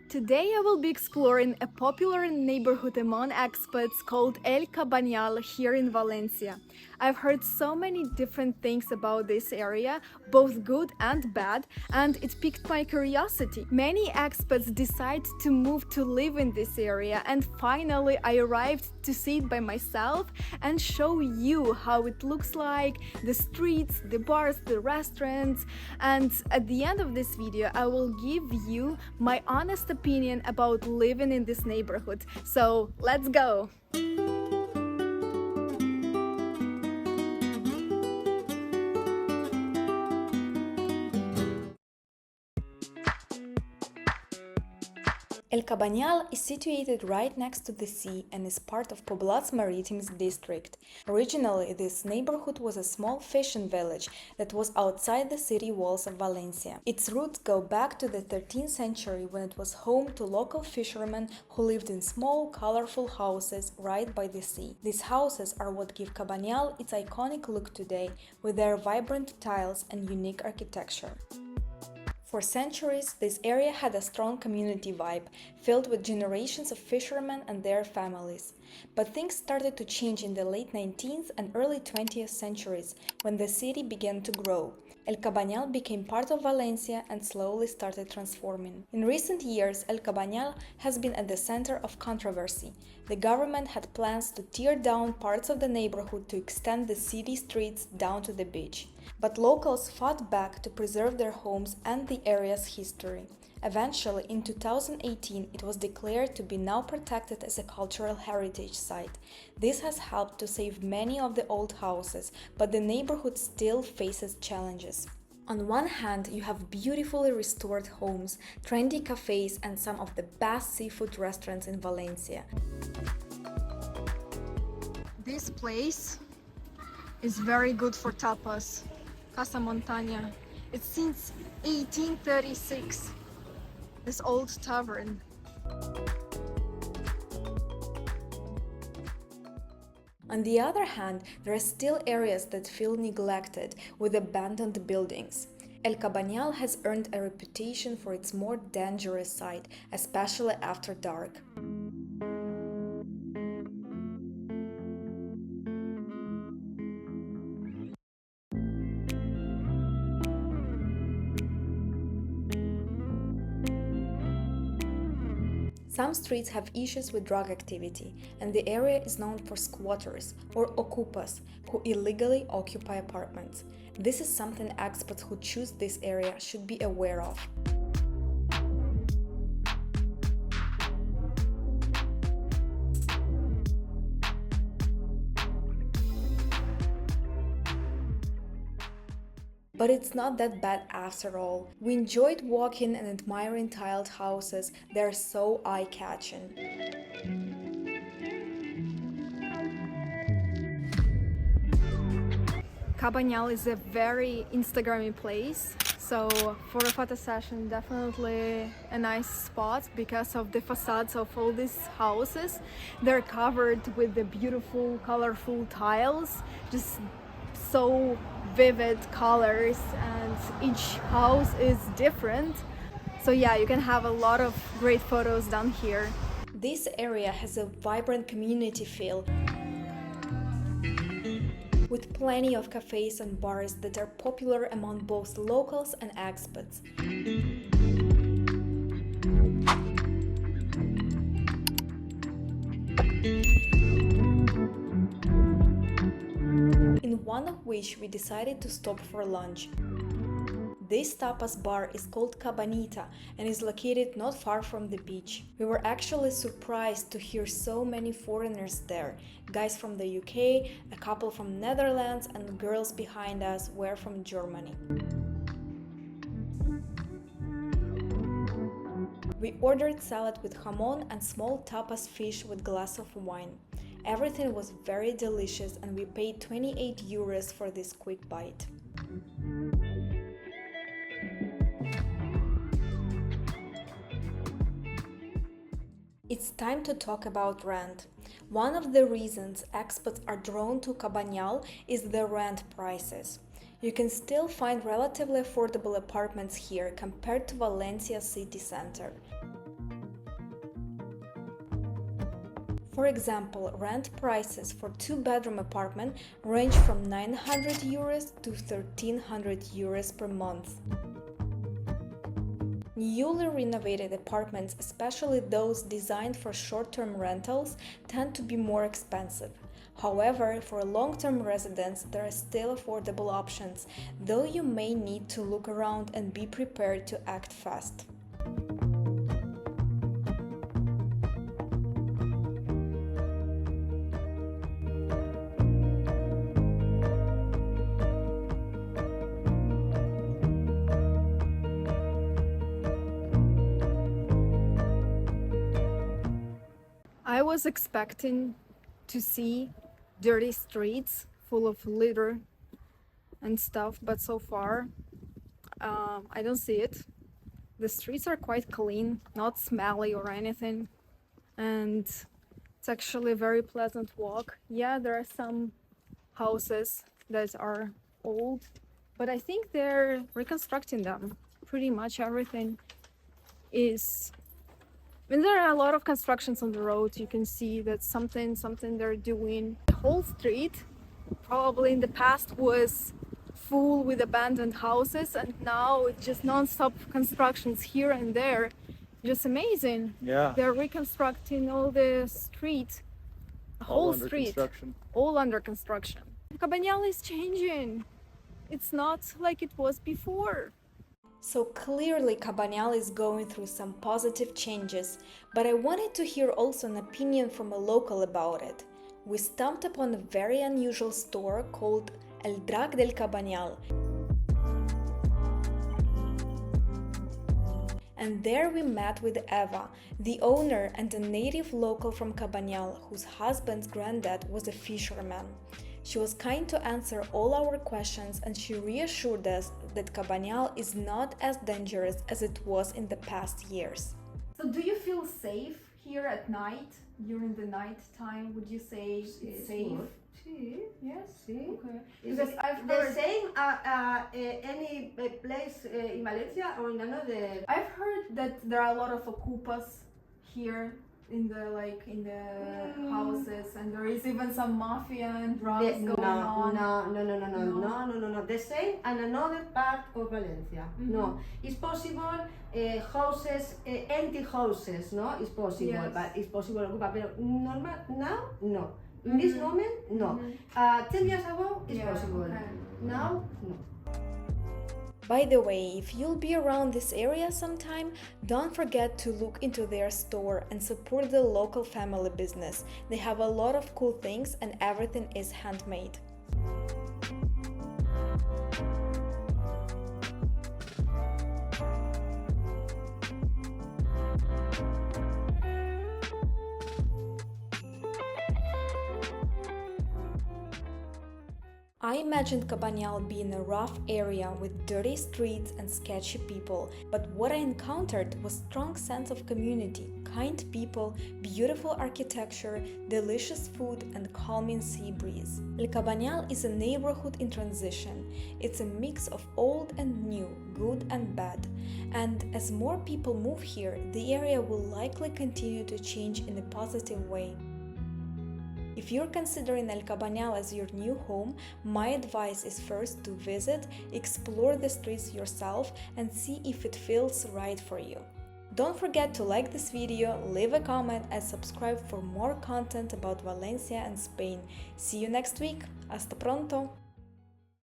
Today I will be exploring a popular neighborhood among expats called El Cabanyal here in Valencia. I've heard so many different things about this area, both good and bad, and it piqued my curiosity. Many expats decide to move to live in this area, and finally I arrived to see it by myself and show you how it looks like, the streets, the bars, the restaurants, and at the end of this video I will give you my honest opinion about living in this neighborhood. So let's go! El Cabanyal is situated right next to the sea and is part of Poblat's Maritimes district. Originally, this neighborhood was a small fishing village that was outside the city walls of Valencia. Its roots go back to the 13th century when it was home to local fishermen who lived in small, colorful houses right by the sea. These houses are what give Cabanyal its iconic look today, with their vibrant tiles and unique architecture. For centuries, this area had a strong community vibe, filled with generations of fishermen and their families. But things started to change in the late 19th and early 20th centuries, when the city began to grow. El Cabanyal became part of Valencia and slowly started transforming. In recent years, El Cabanyal has been at the center of controversy. The government had plans to tear down parts of the neighborhood to extend the city streets down to the beach. But locals fought back to preserve their homes and the area's history. Eventually, in 2018, it was declared to be now protected as a cultural heritage site. This has helped to save many of the old houses, but the neighborhood still faces challenges. On one hand, you have beautifully restored homes, trendy cafes, and some of the best seafood restaurants in Valencia. This place is very good for tapas. Casa Montaña. It's since 1836. This old tavern. On the other hand, there are still areas that feel neglected, with abandoned buildings. El Cabanyal has earned a reputation for its more dangerous side, especially after dark. Some streets have issues with drug activity, and the area is known for squatters or ocupas who illegally occupy apartments. This is something expats who choose this area should be aware of. But it's not that bad after all. We enjoyed walking and admiring tiled houses, they're so eye-catching. Cabanyal is a very Instagrammy place, so for a photo session definitely a nice spot because of the facades of all these houses. They're covered with the beautiful colorful tiles, just so vivid colors, and each house is different. So yeah, you can have a lot of great photos done here. This area has a vibrant community feel, with plenty of cafes and bars that are popular among both locals and expats. In one of which we decided to stop for lunch. This tapas bar is called Cabanita and is located not far from the beach. We were actually surprised to hear so many foreigners there. Guys from the UK, a couple from Netherlands, and girls behind us were from Germany. We ordered salad with jamon and small tapas fish with glass of wine. Everything was very delicious and we paid 28 euros for this quick bite. It's time to talk about rent. One of the reasons expats are drawn to Cabanyal is the rent prices. You can still find relatively affordable apartments here compared to Valencia city center. For example, rent prices for two-bedroom apartment range from 900 euros to 1300 euros per month. Newly renovated apartments, especially those designed for short-term rentals, tend to be more expensive. However, for long-term residents, there are still affordable options, though you may need to look around and be prepared to act fast. I was expecting to see dirty streets full of litter and stuff, but so far I don't see it. The streets are quite clean, not smelly or anything, and it's actually a very pleasant walk. Yeah, there are some houses that are old, but I think they're reconstructing them. Pretty much everything is. When there are a lot of constructions on the road, you can see that something they're doing. The whole street probably in the past was full with abandoned houses, and now it's just non-stop constructions here and there. Just amazing. Yeah. They're reconstructing all the street, the whole street, all under construction. Cabanyal is changing. It's not like it was before. So clearly Cabanyal is going through some positive changes, but I wanted to hear also an opinion from a local about it. We stumbled upon a very unusual store called El Drac del Cabanyal. And there we met with Eva, the owner and a native local from Cabanyal, whose husband's granddad was a fisherman. She was kind to answer all our questions, and she reassured us that Cabanyal is not as dangerous as it was in the past years. So do you feel safe here at night? During the night time, would you say it's safe? Sí. Yes? Sí. Okay. Is Because it I've the heard... same any place in Valencia or in another? I've heard that there are a lot of okupas here in the houses, and there is even some mafia and drugs going on. No. The same and another part of Valencia. Mm-hmm. No, it's possible. Houses, empty houses, no, it's possible, Yes. but it's possible ocupa. But normal now, no. In this moment, no. 10 years ago, it's possible. Okay. Now, no. By the way, if you'll be around this area sometime, don't forget to look into their store and support the local family business. They have a lot of cool things and everything is handmade. I imagined Cabanyal being a rough area with dirty streets and sketchy people, but what I encountered was a strong sense of community, kind people, beautiful architecture, delicious food and calming sea breeze. El Cabanyal is a neighborhood in transition. It's a mix of old and new, good and bad. And as more people move here, the area will likely continue to change in a positive way. If you're considering El Cabanyal as your new home, my advice is first to visit, explore the streets yourself and see if it feels right for you. Don't forget to like this video, leave a comment and subscribe for more content about Valencia and Spain. See you next week. Hasta pronto!